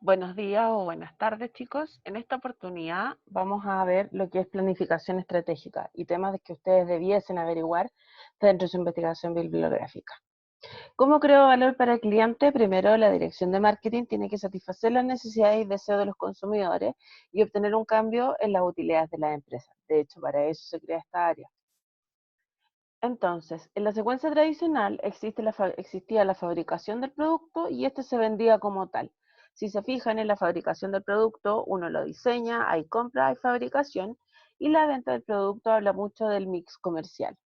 Buenos días o buenas tardes, chicos. En esta oportunidad vamos a ver lo que es planificación estratégica y temas de que ustedes debiesen averiguar dentro de su investigación bibliográfica. ¿Cómo creo valor para el cliente? Primero, la dirección de marketing tiene que satisfacer las necesidades y deseos de los consumidores y obtener un cambio en las utilidades de las empresas. De hecho, para eso se crea esta área. Entonces, en la secuencia tradicional existía la fabricación del producto y este se vendía como tal. Si se fijan en la fabricación del producto, uno lo diseña, hay compra, hay fabricación y la venta del producto habla mucho del mix comercial.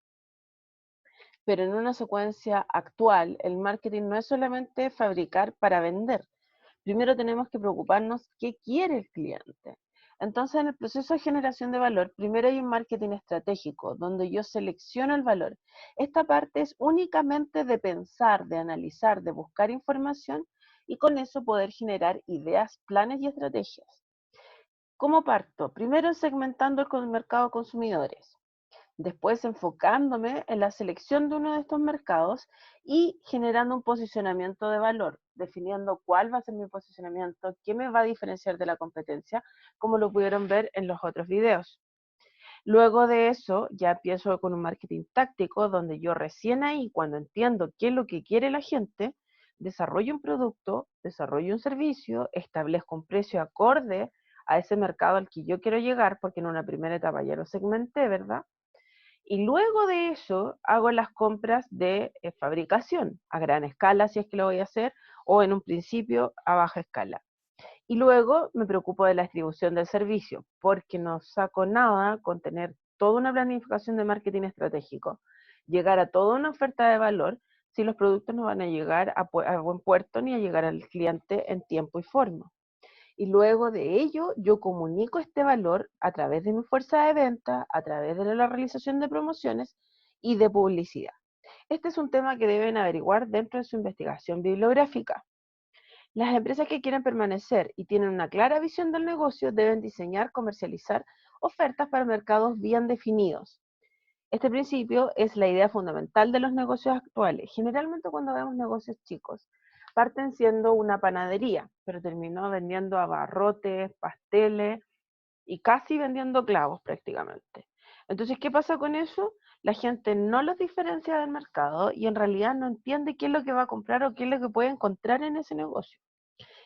Pero en una secuencia actual, el marketing no es solamente fabricar para vender. Primero tenemos que preocuparnos qué quiere el cliente. Entonces, en el proceso de generación de valor, primero hay un marketing estratégico, donde yo selecciono el valor. Esta parte es únicamente de pensar, de analizar, de buscar información y con eso poder generar ideas, planes y estrategias. ¿Cómo parto? Primero segmentando el mercado de consumidores, después enfocándome en la selección de uno de estos mercados y generando un posicionamiento de valor, definiendo cuál va a ser mi posicionamiento, qué me va a diferenciar de la competencia, como lo pudieron ver en los otros videos. Luego de eso, ya empiezo con un marketing táctico, donde yo recién ahí, cuando entiendo qué es lo que quiere la gente, desarrollo un producto, desarrollo un servicio, establezco un precio acorde a ese mercado al que yo quiero llegar, porque en una primera etapa ya lo segmenté, ¿verdad? Y luego de eso hago las compras de fabricación a gran escala, si es que lo voy a hacer, o en un principio a baja escala. Y luego me preocupo de la distribución del servicio, porque no saco nada con tener toda una planificación de marketing estratégico, llegar a toda una oferta de valor, si los productos no van a llegar a buen puerto ni a llegar al cliente en tiempo y forma. Y luego de ello yo comunico este valor a través de mi fuerza de venta, a través de la realización de promociones y de publicidad. Este es un tema que deben averiguar dentro de su investigación bibliográfica. Las empresas que quieren permanecer y tienen una clara visión del negocio deben diseñar, comercializar ofertas para mercados bien definidos. Este principio es la idea fundamental de los negocios actuales. Generalmente cuando vemos negocios chicos, parten siendo una panadería, pero terminó vendiendo abarrotes, pasteles y casi vendiendo clavos prácticamente. Entonces, ¿qué pasa con eso? La gente no los diferencia del mercado y en realidad no entiende qué es lo que va a comprar o qué es lo que puede encontrar en ese negocio.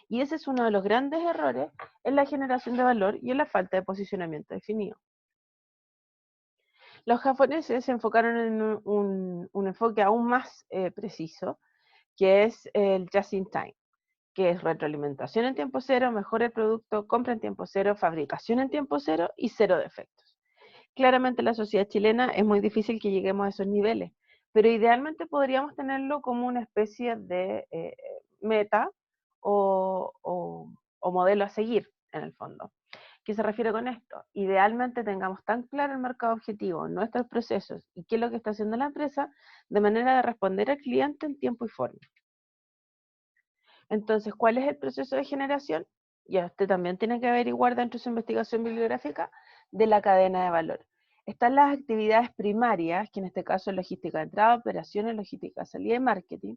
Y ese es uno de los grandes errores en la generación de valor y en la falta de posicionamiento definido. Los japoneses se enfocaron en un enfoque aún más preciso, que es el just in time, que es retroalimentación en tiempo cero, mejora el producto, compra en tiempo cero, fabricación en tiempo cero y cero defectos. Claramente en la sociedad chilena es muy difícil que lleguemos a esos niveles, pero idealmente podríamos tenerlo como una especie de meta o, o, o modelo a seguir en el fondo. ¿Qué se refiere con esto? Idealmente tengamos tan claro el mercado objetivo, nuestros procesos y qué es lo que está haciendo la empresa, de manera de responder al cliente en tiempo y forma. Entonces, ¿cuál es el proceso de generación? Ya usted también tiene que averiguar dentro de su investigación bibliográfica de la cadena de valor. Están las actividades primarias, que en este caso es logística de entrada, operaciones, logística de salida y marketing.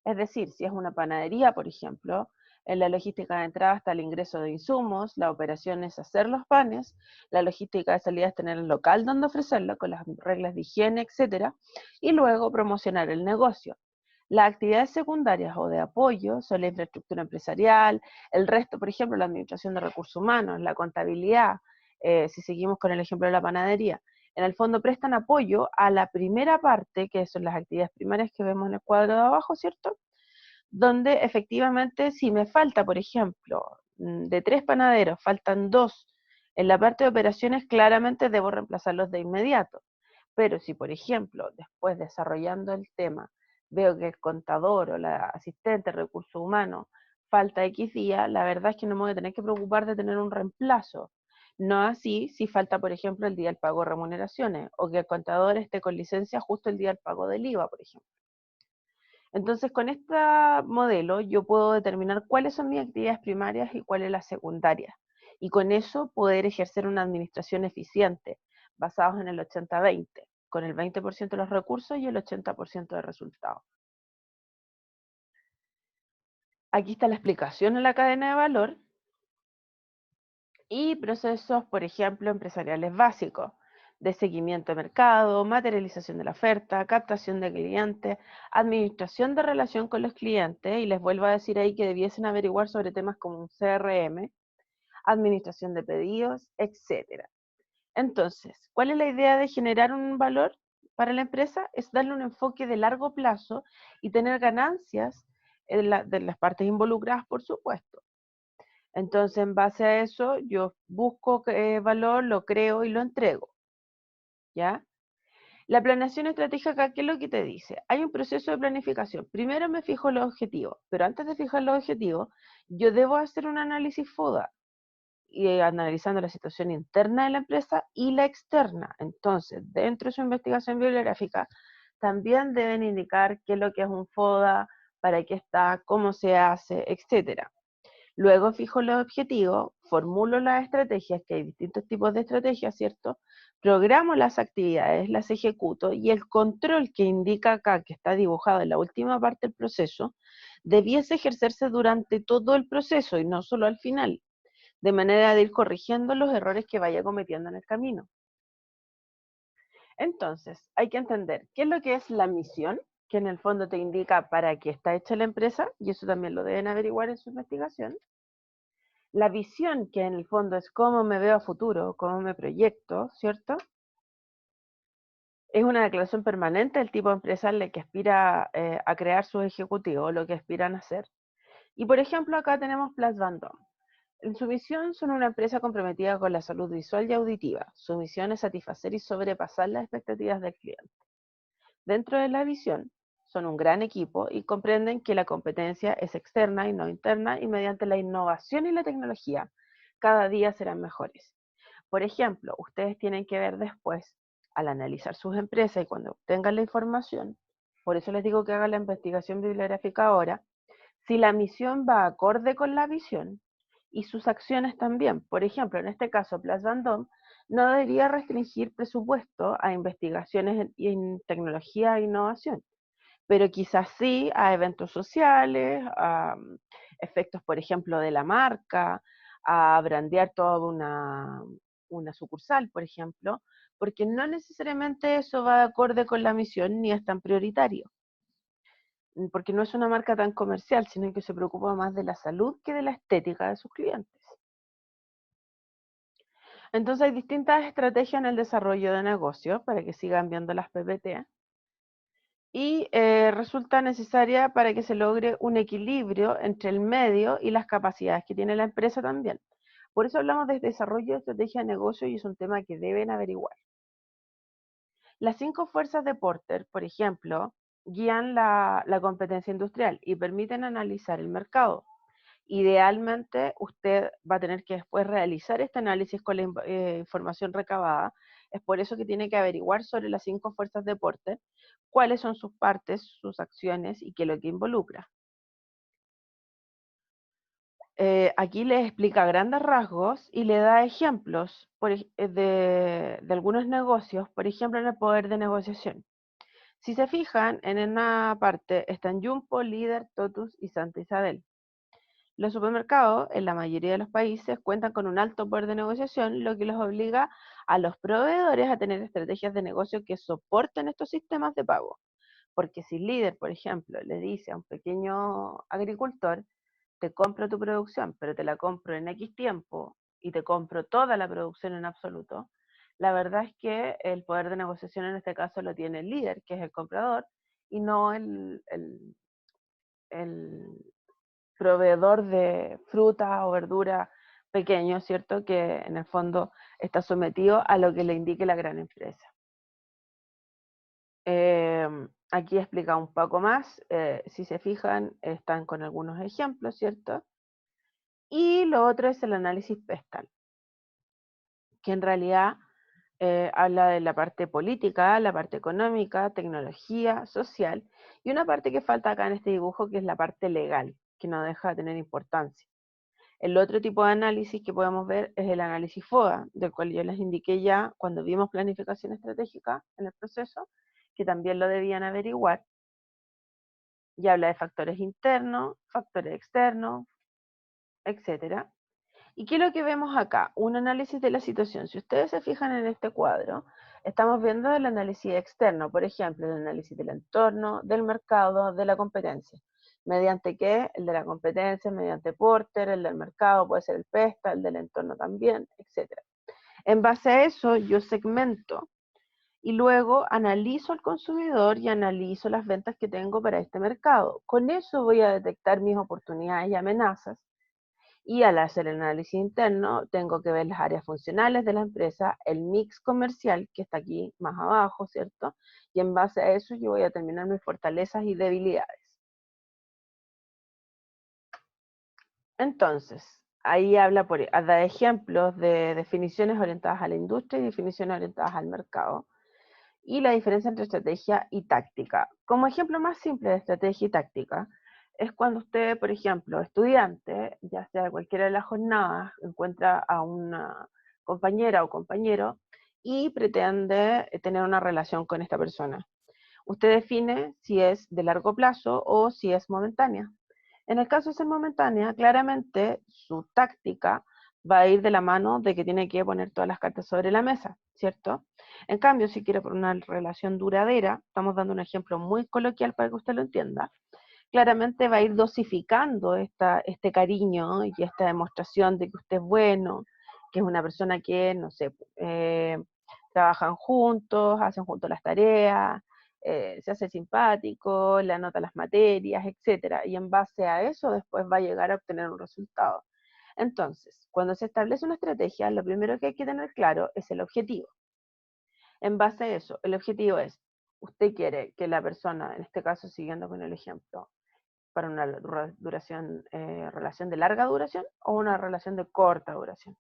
Es decir, si es una panadería, por ejemplo, en la logística de entrada está el ingreso de insumos, la operación es hacer los panes, la logística de salida es tener el local donde ofrecerlo con las reglas de higiene, etcétera, y luego promocionar el negocio. Las actividades secundarias o de apoyo son la infraestructura empresarial, el resto, por ejemplo, la administración de recursos humanos, la contabilidad, si seguimos con el ejemplo de la panadería. En el fondo prestan apoyo a la primera parte, que son las actividades primarias que vemos en el cuadro de abajo, ¿cierto? Donde efectivamente si me falta, por ejemplo, de 3 panaderos, faltan 2 en la parte de operaciones, claramente debo reemplazarlos de inmediato. Pero si, por ejemplo, después desarrollando el tema, veo que el contador o la asistente de recursos humanos falta X día, la verdad es que no me voy a tener que preocupar de tener un reemplazo. No así si falta, por ejemplo, el día del pago de remuneraciones o que el contador esté con licencia justo el día del pago del IVA, por ejemplo. Entonces, con este modelo yo puedo determinar cuáles son mis actividades primarias y cuáles las secundarias. Y con eso poder ejercer una administración eficiente, basados en el 80-20, con el 20% de los recursos y el 80% de resultados. Aquí está la explicación en la cadena de valor y procesos, por ejemplo, empresariales básicos de seguimiento de mercado, materialización de la oferta, captación de clientes, administración de relación con los clientes, y les vuelvo a decir ahí que debiesen averiguar sobre temas como un CRM, administración de pedidos, etcétera. Entonces, ¿cuál es la idea de generar un valor para la empresa? Es darle un enfoque de largo plazo y tener ganancias de las partes involucradas, por supuesto. Entonces, en base a eso, yo busco valor, lo creo y lo entrego, ¿ya? La planeación estratégica, ¿qué es lo que te dice? Hay un proceso de planificación. Primero me fijo los objetivos, pero antes de fijar los objetivos, yo debo hacer un análisis FODA, y analizando la situación interna de la empresa y la externa. Entonces, dentro de su investigación bibliográfica, también deben indicar qué es lo que es un FODA, para qué está, cómo se hace, etcétera. Luego fijo los objetivos, formulo las estrategias, que hay distintos tipos de estrategias, ¿cierto? Programo las actividades, las ejecuto, y el control que indica acá, que está dibujado en la última parte del proceso, debiese ejercerse durante todo el proceso y no solo al final, de manera de ir corrigiendo los errores que vaya cometiendo en el camino. Entonces, hay que entender qué es lo que es la misión, que en el fondo te indica para qué está hecha la empresa, y eso también lo deben averiguar en su investigación. La visión, que en el fondo es cómo me veo a futuro, cómo me proyecto, ¿cierto? Es una declaración permanente del tipo de empresa en la que aspira a crear sus ejecutivos, lo que aspiran a hacer. Y por ejemplo, acá tenemos Place Vendôme. En su misión son una empresa comprometida con la salud visual y auditiva. Su misión es satisfacer y sobrepasar las expectativas del cliente. Dentro de la visión, son un gran equipo y comprenden que la competencia es externa y no interna, y mediante la innovación y la tecnología, cada día serán mejores. Por ejemplo, ustedes tienen que ver después, al analizar sus empresas y cuando obtengan la información, por eso les digo que hagan la investigación bibliográfica ahora, si la misión va acorde con la visión y sus acciones también. Por ejemplo, en este caso, Place Vendôme no debería restringir presupuesto a investigaciones en tecnología e innovación, pero quizás sí a eventos sociales, a efectos, por ejemplo, de la marca, a brandear toda una sucursal, por ejemplo, porque no necesariamente eso va de acorde con la misión ni es tan prioritario, porque no es una marca tan comercial, sino que se preocupa más de la salud que de la estética de sus clientes. Entonces hay distintas estrategias en el desarrollo de negocios para que sigan viendo las PPT, y resulta necesaria para que se logre un equilibrio entre el medio y las capacidades que tiene la empresa también. Por eso hablamos de desarrollo de estrategia de negocio, y es un tema que deben averiguar. Las 5 fuerzas de Porter, por ejemplo, guían la competencia industrial y permiten analizar el mercado. Idealmente, usted va a tener que después realizar este análisis con la información recabada. Es por eso que tiene que averiguar sobre las 5 fuerzas de Porter, cuáles son sus partes, sus acciones y qué es lo que involucra. Aquí les explica a grandes rasgos y le da ejemplos de algunos negocios, por ejemplo, en el poder de negociación. Si se fijan, en una parte están Jumbo, Líder, Totus y Santa Isabel. Los supermercados, en la mayoría de los países, cuentan con un alto poder de negociación, lo que los obliga a los proveedores a tener estrategias de negocio que soporten estos sistemas de pago. Porque si el líder, por ejemplo, le dice a un pequeño agricultor, te compro tu producción, pero te la compro en X tiempo y te compro toda la producción en absoluto, la verdad es que el poder de negociación en este caso lo tiene el líder, que es el comprador, y no el proveedor de fruta o verdura pequeño, ¿cierto? Que en el fondo está sometido a lo que le indique la gran empresa. Aquí explica un poco más, si se fijan, están con algunos ejemplos, ¿cierto? Y lo otro es el análisis PESTAL, que en realidad habla de la parte política, la parte económica, tecnología, social, y una parte que falta acá en este dibujo, que es la parte legal, que no deja de tener importancia. El otro tipo de análisis que podemos ver es el análisis FODA, del cual yo les indiqué ya cuando vimos planificación estratégica en el proceso, que también lo debían averiguar. y habla de factores internos, factores externos, etcétera. ¿Y qué es lo que vemos acá? Un análisis de la situación. Si ustedes se fijan en este cuadro, estamos viendo el análisis externo, por ejemplo, el análisis del entorno, del mercado, de la competencia. ¿Mediante qué? El de la competencia, mediante Porter, el del mercado, puede ser el PESTA, el del entorno también, etcétera. En base a eso, yo segmento y luego analizo al consumidor y analizo las ventas que tengo para este mercado. Con eso voy a detectar mis oportunidades y amenazas. Y al hacer el análisis interno, tengo que ver las áreas funcionales de la empresa, el mix comercial, que está aquí más abajo, ¿cierto? Y en base a eso yo voy a determinar mis fortalezas y debilidades. Entonces, ahí da ejemplos de definiciones orientadas a la industria y definiciones orientadas al mercado. Y la diferencia entre estrategia y táctica. Como ejemplo más simple de estrategia y táctica, es cuando usted, por ejemplo, estudiante, ya sea de cualquiera de las jornadas, encuentra a una compañera o compañero y pretende tener una relación con esta persona. Usted define si es de largo plazo o si es momentánea. En el caso de ser momentánea, claramente su táctica va a ir de la mano de que tiene que poner todas las cartas sobre la mesa, ¿cierto? En cambio, si quiere por una relación duradera, estamos dando un ejemplo muy coloquial para que usted lo entienda, claramente va a ir dosificando este cariño y esta demostración de que usted es bueno, que es una persona que, no sé, trabajan juntos, hacen juntos las tareas, se hace simpático, le anota las materias, etcétera, y en base a eso después va a llegar a obtener un resultado. Entonces, cuando se establece una estrategia, lo primero que hay que tener claro es el objetivo. En base a eso, el objetivo es, usted quiere que la persona, en este caso siguiendo con el ejemplo, para una relación de larga duración o una relación de corta duración.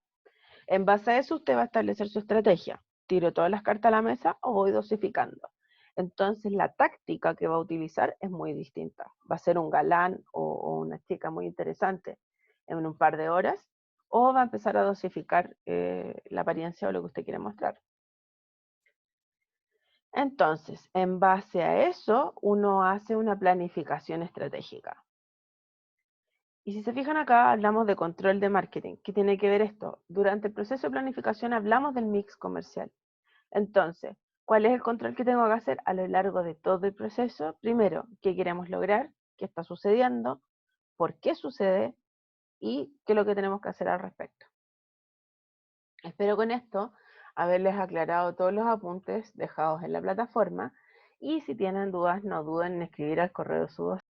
En base a eso usted va a establecer su estrategia. ¿Tiro todas las cartas a la mesa o voy dosificando? Entonces la táctica que va a utilizar es muy distinta. Va a ser un galán o una chica muy interesante en un par de horas o va a empezar a dosificar la apariencia o lo que usted quiere mostrar. Entonces, en base a eso, uno hace una planificación estratégica. Y si se fijan acá, hablamos de control de marketing. ¿Qué tiene que ver esto? Durante el proceso de planificación hablamos del mix comercial. Entonces, ¿cuál es el control que tengo que hacer a lo largo de todo el proceso? Primero, ¿qué queremos lograr? ¿Qué está sucediendo? ¿Por qué sucede? ¿Y qué es lo que tenemos que hacer al respecto? Espero con esto haberles aclarado todos los apuntes dejados en la plataforma y si tienen dudas no duden en escribir al correo de su docente.